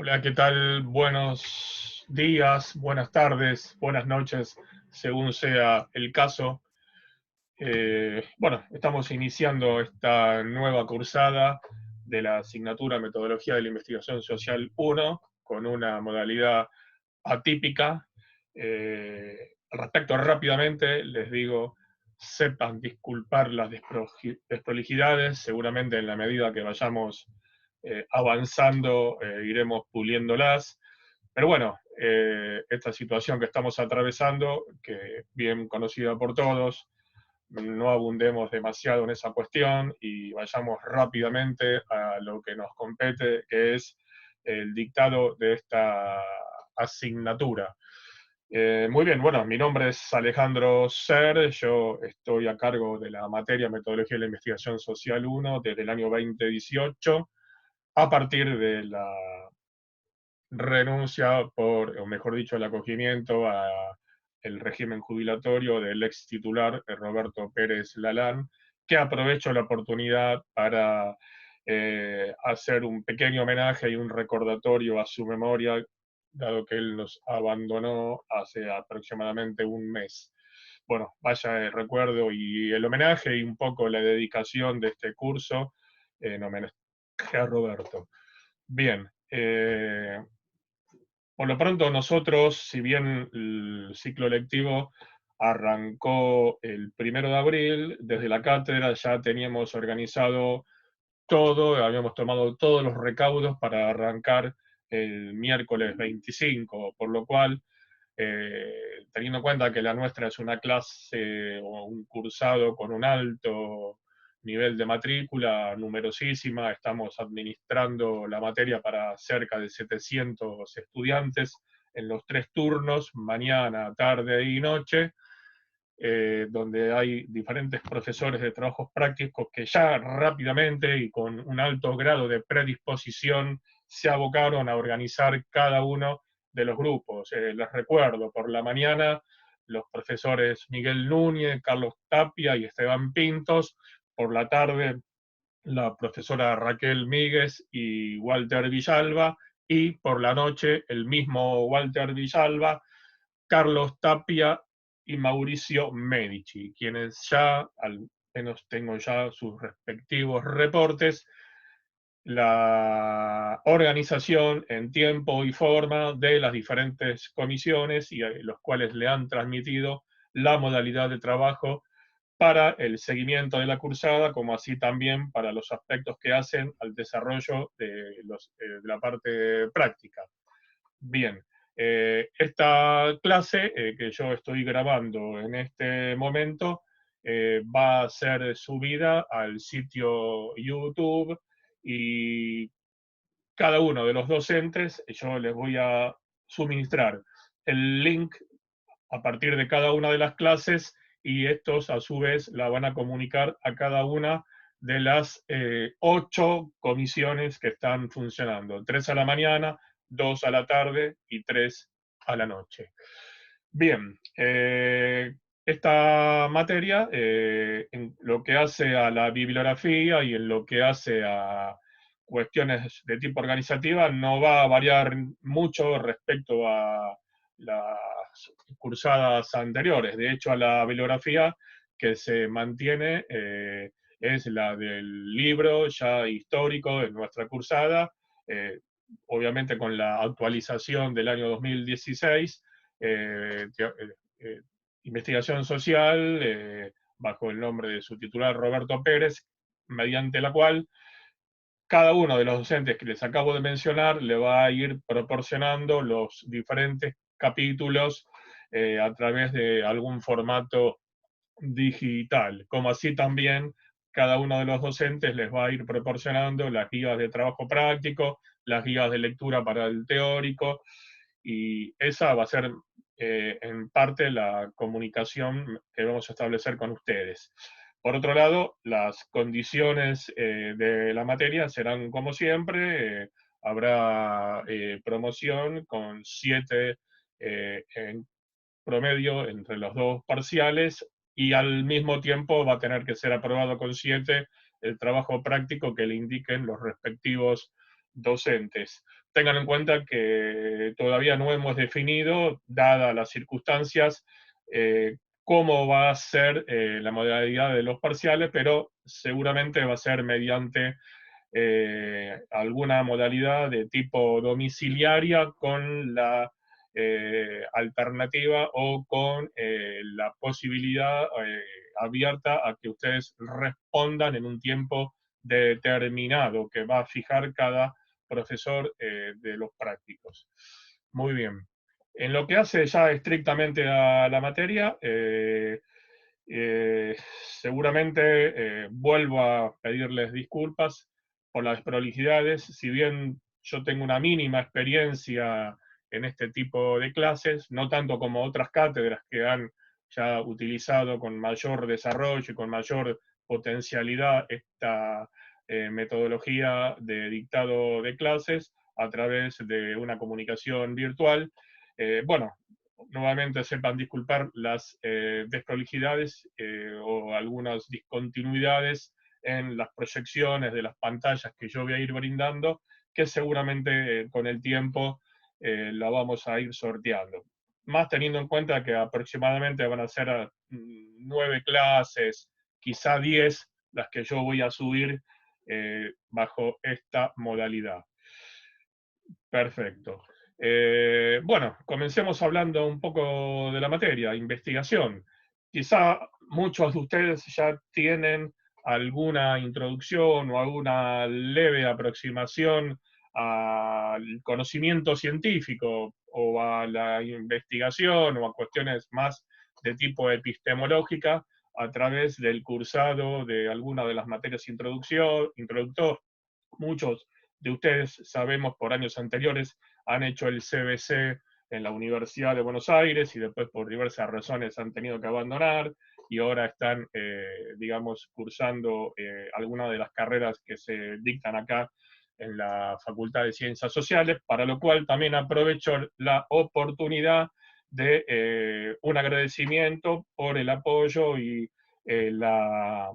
Hola, ¿qué tal? Buenos días, buenas tardes, buenas noches, según sea el caso. Bueno, estamos iniciando esta nueva cursada de la asignatura Metodología de la Investigación Social 1 con una modalidad atípica. Al respecto, rápidamente les digo, sepan disculpar las desprolijidades, seguramente en la medida que vayamos avanzando iremos puliéndolas. Pero bueno, esta situación que estamos atravesando, que bien conocida por todos, no abundemos demasiado en esa cuestión y vayamos rápidamente a lo que nos compete, que es el dictado de esta asignatura. Muy bien, bueno, mi nombre es Alejandro Ser, yo estoy a cargo de la materia Metodología de la Investigación Social 1 desde el año 2018, a partir de la renuncia por, o mejor dicho, el acogimiento a el régimen jubilatorio del ex titular Roberto Pérez Lalán, que aprovecho la oportunidad para hacer un pequeño homenaje y un recordatorio a su memoria, dado que él nos abandonó hace aproximadamente un mes. Bueno, vaya el recuerdo y el homenaje y un poco la dedicación de este curso en homenaje a Roberto. Bien, por lo pronto nosotros, si bien el ciclo lectivo arrancó el 1 de abril, desde la cátedra ya teníamos organizado todo, habíamos tomado todos los recaudos para arrancar el miércoles 25, por lo cual, teniendo en cuenta que la nuestra es una clase o un cursado con un alto nivel de matrícula, numerosísima, estamos administrando la materia para cerca de 700 estudiantes en los 3 turnos, mañana, tarde y noche, donde hay diferentes profesores de trabajos prácticos que ya rápidamente y con un alto grado de predisposición se abocaron a organizar cada uno de los grupos. Les recuerdo, por la mañana los profesores Miguel Núñez, Carlos Tapia y Esteban Pintos, por la tarde la profesora Raquel Míguez y Walter Villalba, y por la noche el mismo Walter Villalba, Carlos Tapia y Mauricio Medici, quienes ya, al menos tengo ya sus respectivos reportes, la organización en tiempo y forma de las diferentes comisiones y los cuales le han transmitido la modalidad de trabajo para el seguimiento de la cursada, como así también para los aspectos que hacen al desarrollo de la parte práctica. Bien, esta clase que yo estoy grabando en este momento va a ser subida al sitio YouTube y cada uno de los docentes, yo les voy a suministrar el link a partir de cada una de las clases y estos a su vez la van a comunicar a cada una de las 8 comisiones que están funcionando, 3 a la mañana, 2 a la tarde y 3 a la noche. Bien, esta materia, en lo que hace a la bibliografía y en lo que hace a cuestiones de tipo organizativa, no va a variar mucho respecto a las cursadas anteriores. De hecho, a la bibliografía que se mantiene es la del libro ya histórico de nuestra cursada, eh, obviamente con la actualización del año 2016, eh, eh, investigación social, bajo el nombre de su titular Roberto Pérez, mediante la cual cada uno de los docentes que les acabo de mencionar le va a ir proporcionando los diferentes capítulos a través de algún formato digital, como así también cada uno de los docentes les va a ir proporcionando las guías de trabajo práctico, las guías de lectura para el teórico, y esa va a ser en parte la comunicación que vamos a establecer con ustedes. Por otro lado, las condiciones de la materia serán como siempre, habrá promoción con 7 en promedio entre los dos parciales y al mismo tiempo va a tener que ser aprobado con 7 el trabajo práctico que le indiquen los respectivos docentes. Tengan en cuenta que todavía no hemos definido, dadas las circunstancias, cómo va a ser la modalidad de los parciales, pero seguramente va a ser mediante alguna modalidad de tipo domiciliaria con la alternativa o con la posibilidad abierta a que ustedes respondan en un tiempo determinado que va a fijar cada profesor de los prácticos. Muy bien. En lo que hace ya estrictamente a la materia, seguramente vuelvo a pedirles disculpas por las prolijidades, si bien yo tengo una mínima experiencia en este tipo de clases, no tanto como otras cátedras que han ya utilizado con mayor desarrollo y con mayor potencialidad esta metodología de dictado de clases a través de una comunicación virtual. Bueno, nuevamente sepan disculpar las desprolijidades o algunas discontinuidades en las proyecciones de las pantallas que yo voy a ir brindando, que seguramente con el tiempo la vamos a ir sorteando. Más teniendo en cuenta que aproximadamente van a ser 9 clases, quizá 10, las que yo voy a subir bajo esta modalidad. Perfecto. Bueno, comencemos hablando un poco de la materia, investigación. Quizá muchos de ustedes ya tienen alguna introducción o alguna leve aproximación al conocimiento científico o a la investigación o a cuestiones más de tipo epistemológica a través del cursado de alguna de las materias introductor. Muchos de ustedes, sabemos, por años anteriores han hecho el CBC en la Universidad de Buenos Aires y después por diversas razones han tenido que abandonar y ahora están, digamos, cursando algunas de las carreras que se dictan acá en la Facultad de Ciencias Sociales, para lo cual también aprovecho la oportunidad de un agradecimiento por el apoyo y la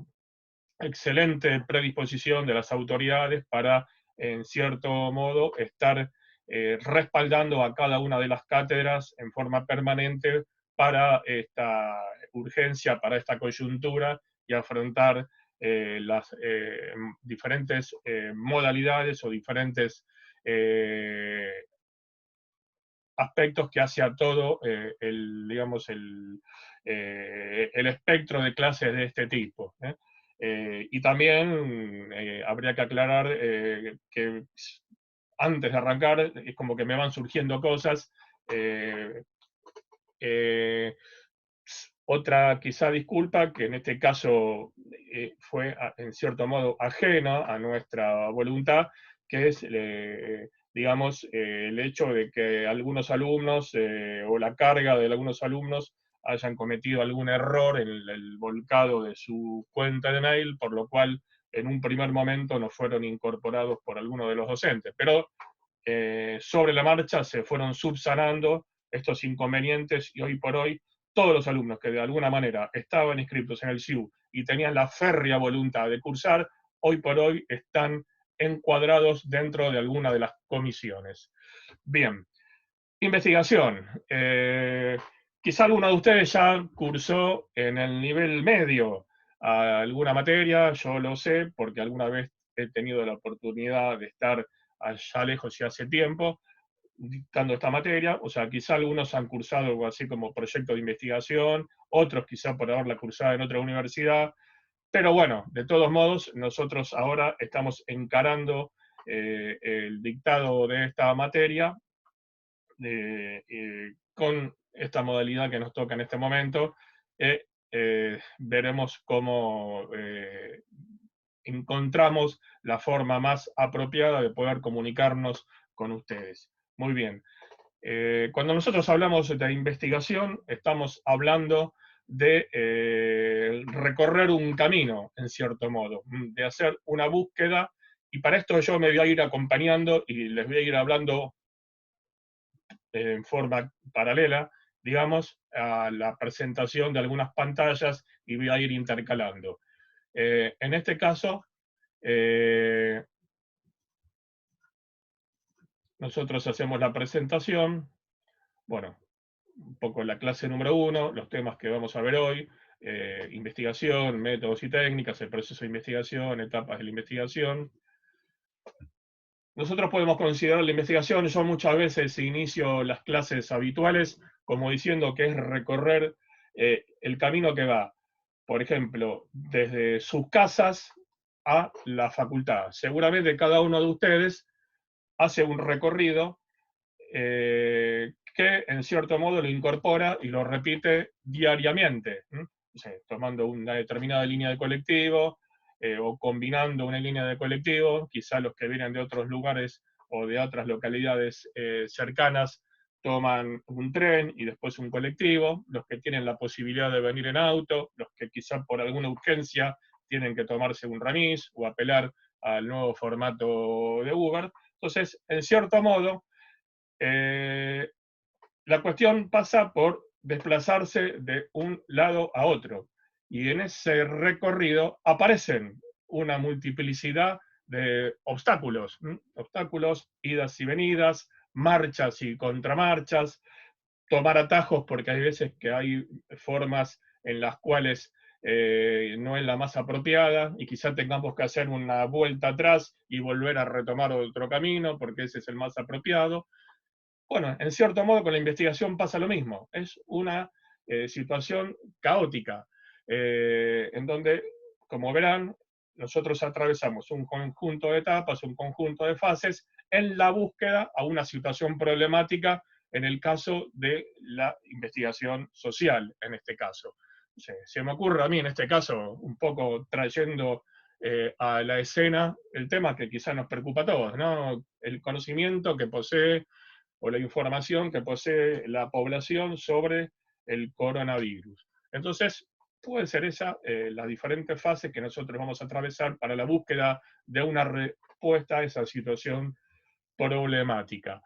excelente predisposición de las autoridades para, en cierto modo, estar respaldando a cada una de las cátedras en forma permanente para esta urgencia, para esta coyuntura y afrontar las diferentes modalidades o diferentes aspectos que hace a todo digamos, el espectro de clases de este tipo. Y también habría que aclarar que antes de arrancar es como que me van surgiendo cosas. eh, eh, Otra quizá disculpa, que en este caso fue en cierto modo ajena a nuestra voluntad, que es, digamos, el hecho de que algunos alumnos o la carga de algunos alumnos hayan cometido algún error en el volcado de su cuenta de mail, por lo cual en un primer momento no fueron incorporados por alguno de los docentes. Pero sobre la marcha se fueron subsanando estos inconvenientes y hoy por hoy todos los alumnos que de alguna manera estaban inscritos en el SIU y tenían la férrea voluntad de cursar, hoy por hoy están encuadrados dentro de alguna de las comisiones. Bien, investigación. Quizá alguno de ustedes ya cursó en el nivel medio alguna materia, yo lo sé porque alguna vez he tenido la oportunidad de estar allá lejos y hace tiempo, dictando esta materia, o sea, quizá algunos han cursado algo así como proyecto de investigación, otros quizá por haberla cursado en otra universidad, pero bueno, de todos modos, nosotros ahora estamos encarando el dictado de esta materia con esta modalidad que nos toca en este momento. Veremos cómo encontramos la forma más apropiada de poder comunicarnos con ustedes. Muy bien. Cuando nosotros hablamos de investigación, estamos hablando de recorrer un camino, en cierto modo, de hacer una búsqueda, y para esto yo me voy a ir acompañando y les voy a ir hablando en forma paralela, digamos, a la presentación de algunas pantallas y voy a ir intercalando. En este caso, nosotros hacemos la presentación, bueno, un poco la clase número 1, los temas que vamos a ver hoy, investigación, métodos y técnicas, el proceso de investigación, etapas de la investigación. Nosotros podemos considerar la investigación, yo muchas veces inicio las clases habituales como diciendo que es recorrer el camino que va, por ejemplo, desde sus casas a la facultad. Seguramente cada uno de ustedes hace un recorrido que en cierto modo lo incorpora y lo repite diariamente, no sé, tomando una determinada línea de colectivo o combinando una línea de colectivo, quizá los que vienen de otros lugares o de otras localidades cercanas toman un tren y después un colectivo, los que tienen la posibilidad de venir en auto, los que quizá por alguna urgencia tienen que tomarse un remis o apelar al nuevo formato de Uber. Entonces, en cierto modo, eh, la cuestión pasa por desplazarse de un lado a otro. Y en ese recorrido aparecen una multiplicidad de obstáculos, obstáculos, idas y venidas, marchas y contramarchas, tomar atajos porque hay veces que hay formas en las cuales no es la más apropiada y quizá tengamos que hacer una vuelta atrás y volver a retomar otro camino porque ese es el más apropiado. Bueno, en cierto modo con la investigación pasa lo mismo. Es una situación caótica, en donde, como verán, nosotros atravesamos un conjunto de etapas, un conjunto de fases en la búsqueda a una situación problemática en el caso de la investigación social, en este caso. Se me ocurre a mí, en este caso, un poco trayendo a la escena el tema que quizá nos preocupa a todos, ¿no? El conocimiento que posee o la información que posee la población sobre el coronavirus. Entonces, puede ser esa las diferentes fases que nosotros vamos a atravesar para la búsqueda de una respuesta a esa situación problemática.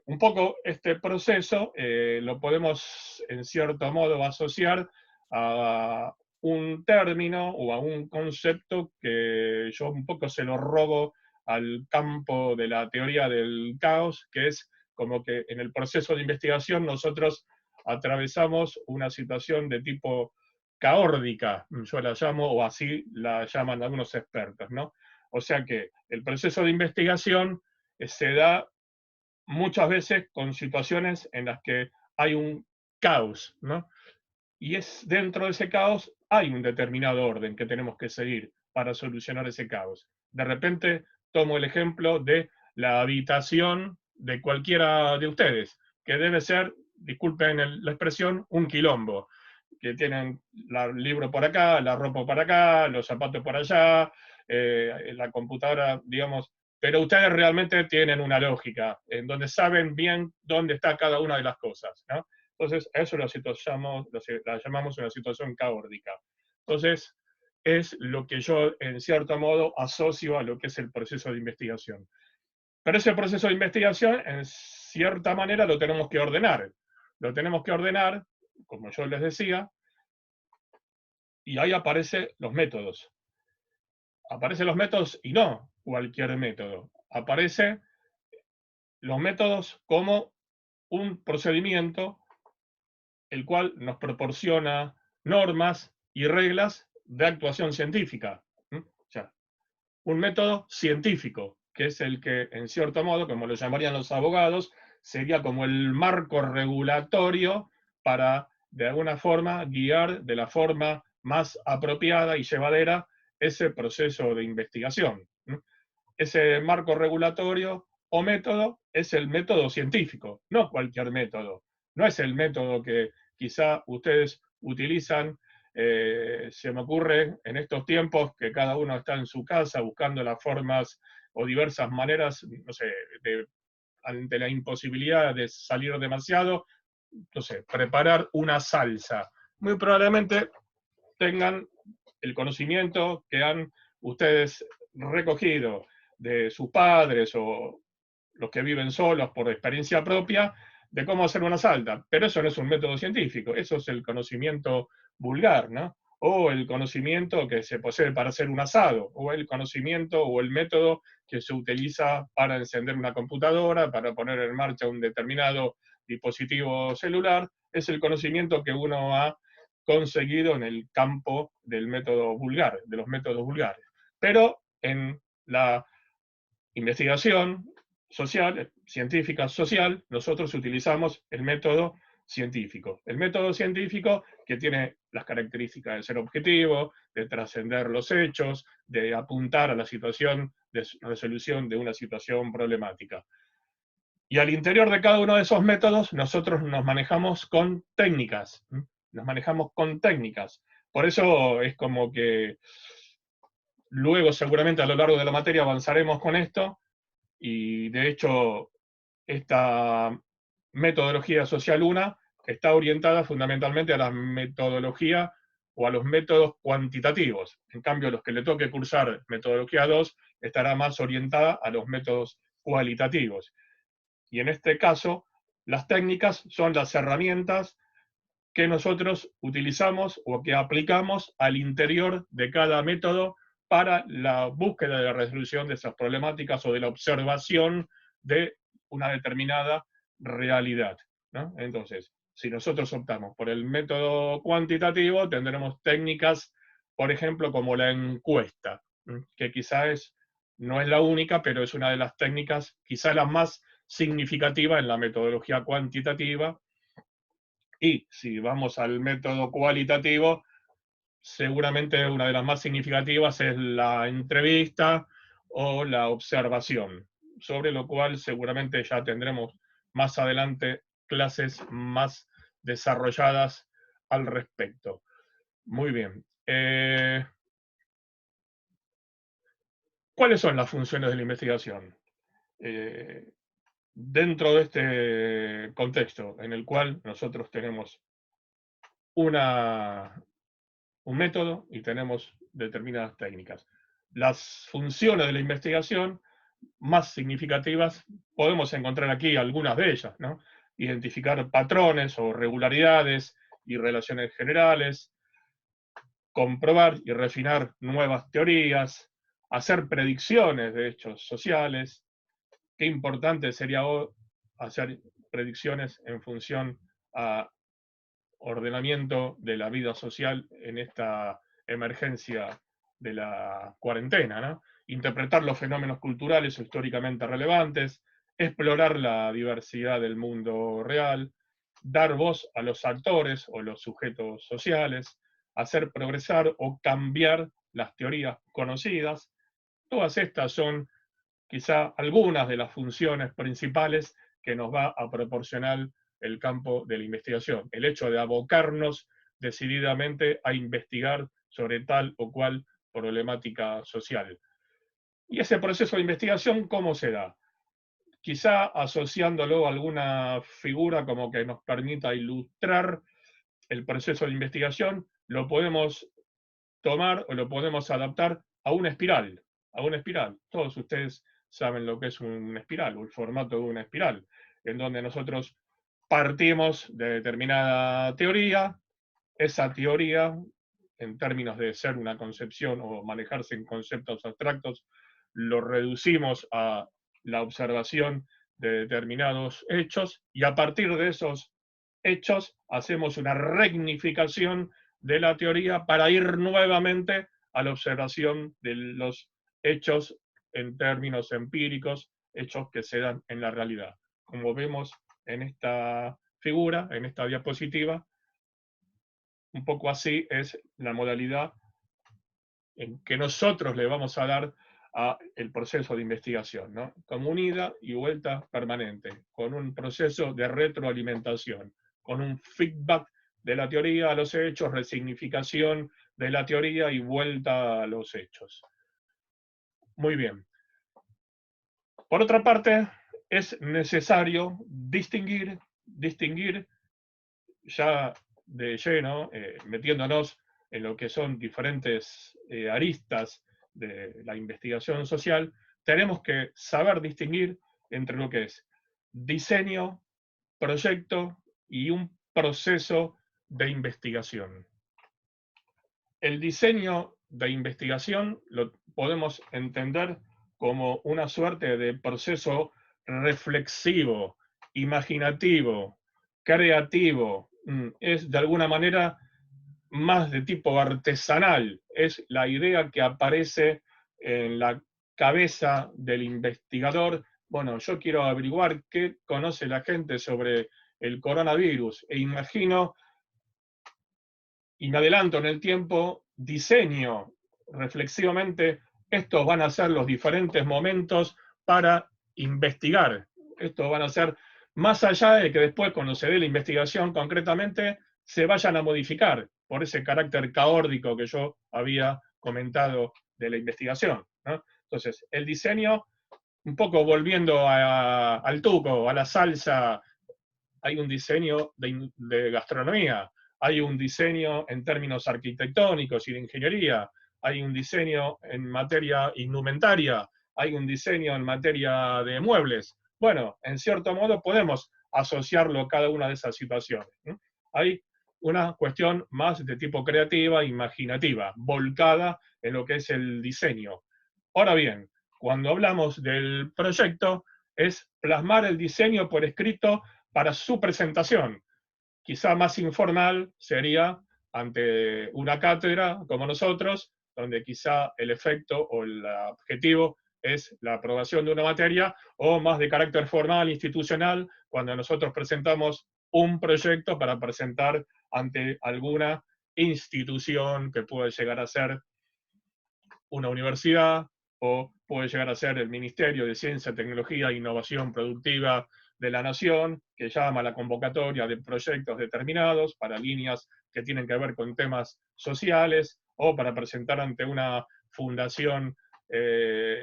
Un poco este proceso lo podemos en cierto modo asociar a un término o a un concepto que yo un poco se lo robo al campo de la teoría del caos, que es como que en el proceso de investigación nosotros atravesamos una situación de tipo caórdica, yo la llamo, o así la llaman algunos expertos, ¿no? O sea que el proceso de investigación se da muchas veces con situaciones en las que hay un caos, ¿no? Y es dentro de ese caos hay un determinado orden que tenemos que seguir para solucionar ese caos. De repente tomo el ejemplo de la habitación de cualquiera de ustedes, que debe ser, disculpen la expresión, un quilombo, que tienen el libro por acá, la ropa por acá, los zapatos por allá, la computadora, digamos, pero ustedes realmente tienen una lógica, en donde saben bien dónde está cada una de las cosas, ¿no? Entonces, a eso la llamamos una situación caórdica. Entonces, es lo que yo, en cierto modo, asocio a lo que es el proceso de investigación. Pero ese proceso de investigación, en cierta manera, lo tenemos que ordenar. Lo tenemos que ordenar, como yo les decía, y ahí aparecen los métodos. Aparecen los métodos y no cualquier método. Aparecen los métodos como un procedimiento el cual nos proporciona normas y reglas de actuación científica. O sea, un método científico, que es el que, en cierto modo, como lo llamarían los abogados, sería como el marco regulatorio para, de alguna forma, guiar de la forma más apropiada y llevadera ese proceso de investigación. Ese marco regulatorio o método es el método científico, no cualquier método. No es el método que quizá ustedes utilizan, se me ocurre en estos tiempos que cada uno está en su casa buscando las formas o diversas maneras, no sé, ante la imposibilidad de salir demasiado, no sé, preparar una salsa. Muy probablemente tengan el conocimiento que han ustedes recogido de sus padres o los que viven solos por experiencia propia, de cómo hacer una salsa. Pero eso no es un método científico, eso es el conocimiento vulgar, ¿no? o el conocimiento que se posee para hacer un asado, o el conocimiento o el método que se utiliza para encender una computadora, para poner en marcha un determinado dispositivo celular, es el conocimiento que uno ha conseguido en el campo del método vulgar, de los métodos vulgares. Pero en la investigación social, científica social, nosotros utilizamos el método científico. El método científico que tiene las características de ser objetivo, de trascender los hechos, de apuntar a la situación de resolución de una situación problemática. Y al interior de cada uno de esos métodos, nosotros nos manejamos con técnicas. Nos manejamos con técnicas. Por eso es como que luego, seguramente a lo largo de la materia, avanzaremos con esto. Y de hecho, esta metodología social 1 está orientada fundamentalmente a la metodología o a los métodos cuantitativos. En cambio, los que le toque cursar metodología 2 estará más orientada a los métodos cualitativos. Y en este caso, las técnicas son las herramientas que nosotros utilizamos o que aplicamos al interior de cada método para la búsqueda de la resolución de esas problemáticas o de la observación de una determinada realidad, ¿no? Entonces, si nosotros optamos por el método cuantitativo, tendremos técnicas, por ejemplo, como la encuesta, que quizás no es la única, pero es una de las técnicas, quizá la más significativa en la metodología cuantitativa. Y si vamos al método cualitativo, seguramente una de las más significativas es la entrevista o la observación, sobre lo cual seguramente ya tendremos más adelante clases más desarrolladas al respecto. Muy bien. ¿Cuáles son las funciones de la investigación? Dentro de este contexto en el cual nosotros tenemos un método y tenemos determinadas técnicas. Las funciones de la investigación más significativas, podemos encontrar aquí algunas de ellas, ¿no? Identificar patrones o regularidades y relaciones generales, comprobar y refinar nuevas teorías, hacer predicciones de hechos sociales. Qué importante sería hacer predicciones en función a ordenamiento de la vida social en esta emergencia de la cuarentena, ¿no? Interpretar los fenómenos culturales o históricamente relevantes, explorar la diversidad del mundo real, dar voz a los actores o los sujetos sociales, hacer progresar o cambiar las teorías conocidas. Todas estas son quizá algunas de las funciones principales que nos va a proporcionar el campo de la investigación. El hecho de abocarnos decididamente a investigar sobre tal o cual problemática social. Y ese proceso de investigación, ¿cómo se da? Quizá asociándolo a alguna figura como que nos permita ilustrar el proceso de investigación, lo podemos tomar o lo podemos adaptar a una espiral, a una espiral. Todos ustedes saben lo que es una espiral, o el formato de una espiral, en donde nosotros partimos de determinada teoría, esa teoría, en términos de ser una concepción o manejarse en conceptos abstractos, lo reducimos a la observación de determinados hechos y a partir de esos hechos hacemos una regnificación de la teoría para ir nuevamente a la observación de los hechos en términos empíricos, hechos que se dan en la realidad. Como vemos en esta figura, en esta diapositiva, un poco así es la modalidad en que nosotros le vamos a dar al proceso de investigación, ¿no? Como una ida y vuelta permanente, con un proceso de retroalimentación, con un feedback de la teoría a los hechos, resignificación de la teoría y vuelta a los hechos. Muy bien. Por otra parte, es necesario distinguir ya de lleno, metiéndonos en lo que son diferentes aristas de la investigación social, tenemos que saber distinguir entre lo que es diseño, proyecto y un proceso de investigación. El diseño de investigación lo podemos entender como una suerte de proceso reflexivo, imaginativo, creativo. Es de alguna manera más de tipo artesanal. Es la idea que aparece en la cabeza del investigador. Bueno, yo quiero averiguar qué conoce la gente sobre el coronavirus e imagino y me adelanto en el tiempo, diseño reflexivamente, estos van a ser los diferentes momentos para investigar. Estos van a ser, más allá de que después, cuando se dé la investigación concretamente, se vayan a modificar por ese carácter caórdico que yo había comentado de la investigación, ¿no? Entonces, el diseño, un poco volviendo al tuco, a la salsa, hay un diseño de gastronomía, hay un diseño en términos arquitectónicos y de ingeniería, hay un diseño en materia indumentaria, hay un diseño en materia de muebles. Bueno, en cierto modo podemos asociarlo a cada una de esas situaciones, ¿no? Hay una cuestión más de tipo creativa, imaginativa, volcada en lo que es el diseño. Ahora bien, cuando hablamos del proyecto, es plasmar el diseño por escrito para su presentación. Quizá más informal sería ante una cátedra como nosotros, donde quizá el efecto o el objetivo es la aprobación de una materia, o más de carácter formal, institucional, cuando nosotros presentamos un proyecto para presentar ante alguna institución que puede llegar a ser una universidad o puede llegar a ser el Ministerio de Ciencia, Tecnología e Innovación Productiva de la Nación, que llama a la convocatoria de proyectos determinados para líneas que tienen que ver con temas sociales o para presentar ante una fundación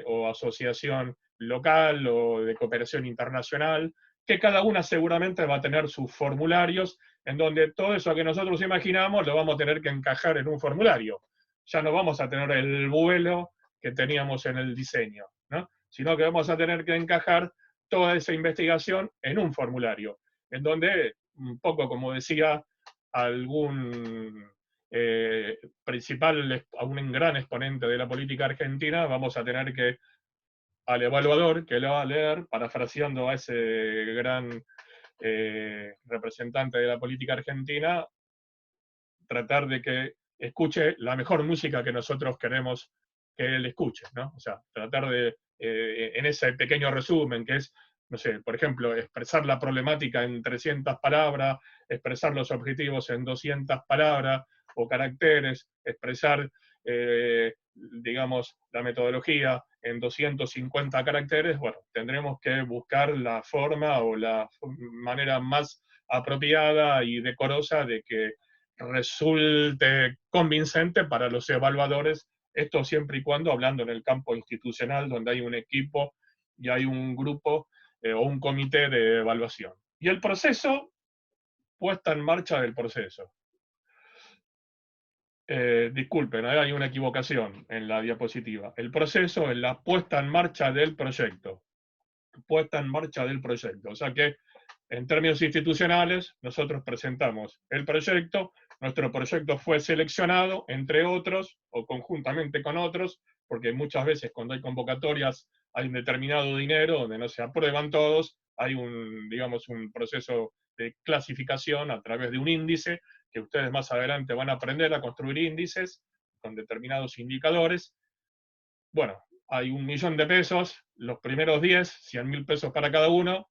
o asociación local o de cooperación internacional, que cada una seguramente va a tener sus formularios en donde todo eso que nosotros imaginamos lo vamos a tener que encajar en un formulario. Ya no vamos a tener el vuelo que teníamos en el diseño, ¿no? Sino que vamos a tener que encajar toda esa investigación en un formulario, en donde, un poco como decía algún principal, un gran exponente de la política argentina, vamos a tener que al evaluador que lo va a leer, parafraseando a ese gran representante de la política argentina, tratar de que escuche la mejor música que nosotros queremos que él escuche, ¿no? O sea, tratar de, en ese pequeño resumen, que es, no sé, por ejemplo, expresar la problemática en 300 palabras, expresar los objetivos en 200 palabras o caracteres, expresar, digamos, la metodología en 250 caracteres, bueno, tendremos que buscar la forma o la manera más apropiada y decorosa de que resulte convincente para los evaluadores, esto siempre y cuando hablando en el campo institucional, donde hay un equipo y hay un grupo o un comité de evaluación. Y el proceso, puesta en marcha del proceso. Disculpen, hay una equivocación en la diapositiva. El proceso es la puesta en marcha del proyecto. Puesta en marcha del proyecto. O sea que en términos institucionales, nosotros presentamos el proyecto, nuestro proyecto fue seleccionado, entre otros, o conjuntamente con otros, porque muchas veces cuando hay convocatorias hay un determinado dinero donde no se aprueban todos, hay un, digamos, un proceso de clasificación a través de un índice, que ustedes más adelante van a aprender a construir índices con determinados indicadores. Bueno, hay 1.000.000 de pesos, los primeros 10, 100.000 pesos para cada uno,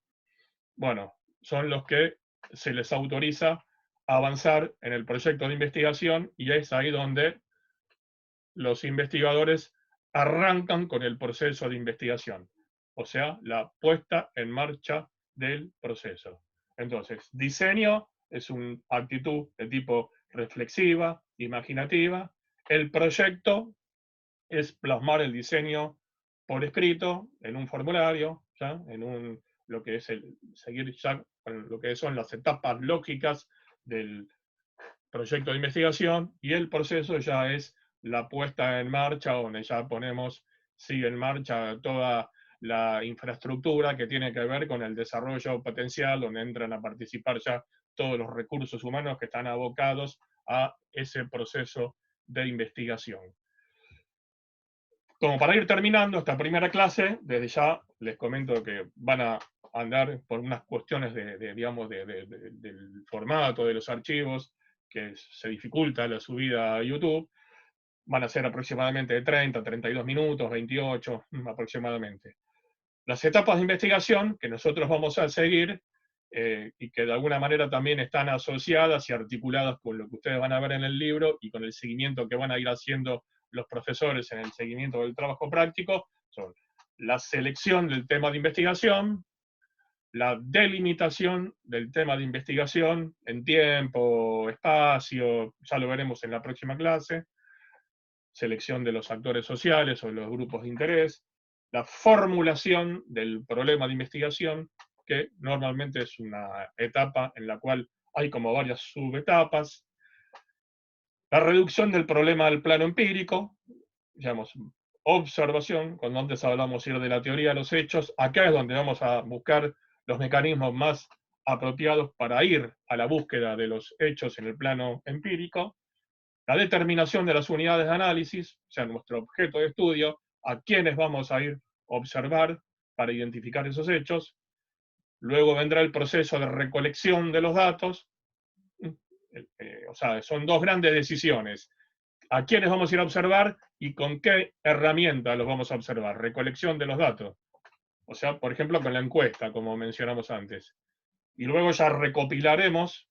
bueno, son los que se les autoriza a avanzar en el proyecto de investigación y es ahí donde los investigadores arrancan con el proceso de investigación, o sea, la puesta en marcha del proceso. Entonces, diseño es una actitud de tipo reflexiva, imaginativa. El proyecto es plasmar el diseño por escrito, en un formulario, ¿ya? En un, lo que es seguir ya lo que son las etapas lógicas del proyecto de investigación, y el proceso ya es la puesta en marcha, donde ya ponemos, sigue en marcha toda la infraestructura que tiene que ver con el desarrollo potencial, donde entran a participar ya todos los recursos humanos que están abocados a ese proceso de investigación. Como para ir terminando esta primera clase, desde ya les comento que van a andar por unas cuestiones del formato de los archivos, que se dificulta la subida a YouTube. Van a ser aproximadamente de 30, 32 minutos, 28 aproximadamente. Las etapas de investigación que nosotros vamos a seguir y que de alguna manera también están asociadas y articuladas con lo que ustedes van a ver en el libro y con el seguimiento que van a ir haciendo los profesores en el seguimiento del trabajo práctico, son la selección del tema de investigación, la delimitación del tema de investigación en tiempo, espacio, ya lo veremos en la próxima clase, selección de los actores sociales o los grupos de interés, la formulación del problema de investigación, que normalmente es una etapa en la cual hay como varias subetapas, la reducción del problema al plano empírico, digamos, observación, cuando antes hablamos ir de la teoría a los hechos, acá es donde vamos a buscar los mecanismos más apropiados para ir a la búsqueda de los hechos en el plano empírico, la determinación de las unidades de análisis, o sea, nuestro objeto de estudio, a quiénes vamos a ir a observar para identificar esos hechos. Luego vendrá el proceso de recolección de los datos. O sea, son dos grandes decisiones. ¿A quiénes vamos a ir a observar y con qué herramienta los vamos a observar? Recolección de los datos. O sea, por ejemplo, con la encuesta, como mencionamos antes. Y luego ya recopilaremos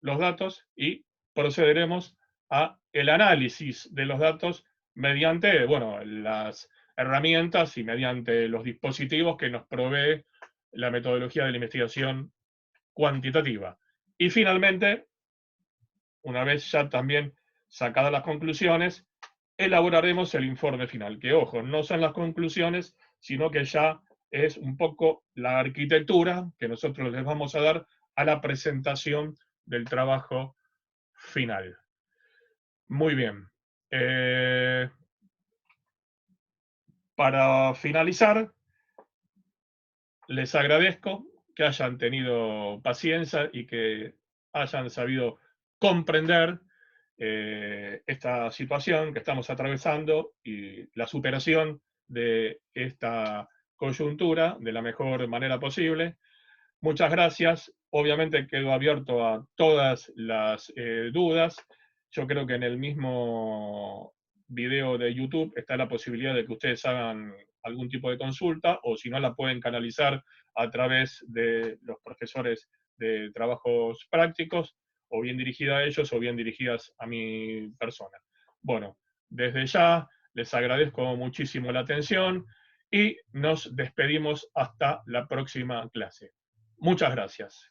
los datos y procederemos a el análisis de los datos mediante, bueno, las herramientas y mediante los dispositivos que nos provee la metodología de la investigación cuantitativa. Y finalmente, una vez ya también sacadas las conclusiones, elaboraremos el informe final, que ojo, no son las conclusiones, sino que ya es un poco la arquitectura que nosotros les vamos a dar a la presentación del trabajo final. Muy bien. Para finalizar, les agradezco que hayan tenido paciencia y que hayan sabido comprender esta situación que estamos atravesando y la superación de esta coyuntura de la mejor manera posible. Muchas gracias. Obviamente quedo abierto a todas las dudas. Yo creo que en el mismo video de YouTube está la posibilidad de que ustedes hagan algún tipo de consulta, o si no, la pueden canalizar a través de los profesores de trabajos prácticos, o bien dirigida a ellos, o bien dirigidas a mi persona. Bueno, desde ya les agradezco muchísimo la atención y nos despedimos hasta la próxima clase. Muchas gracias.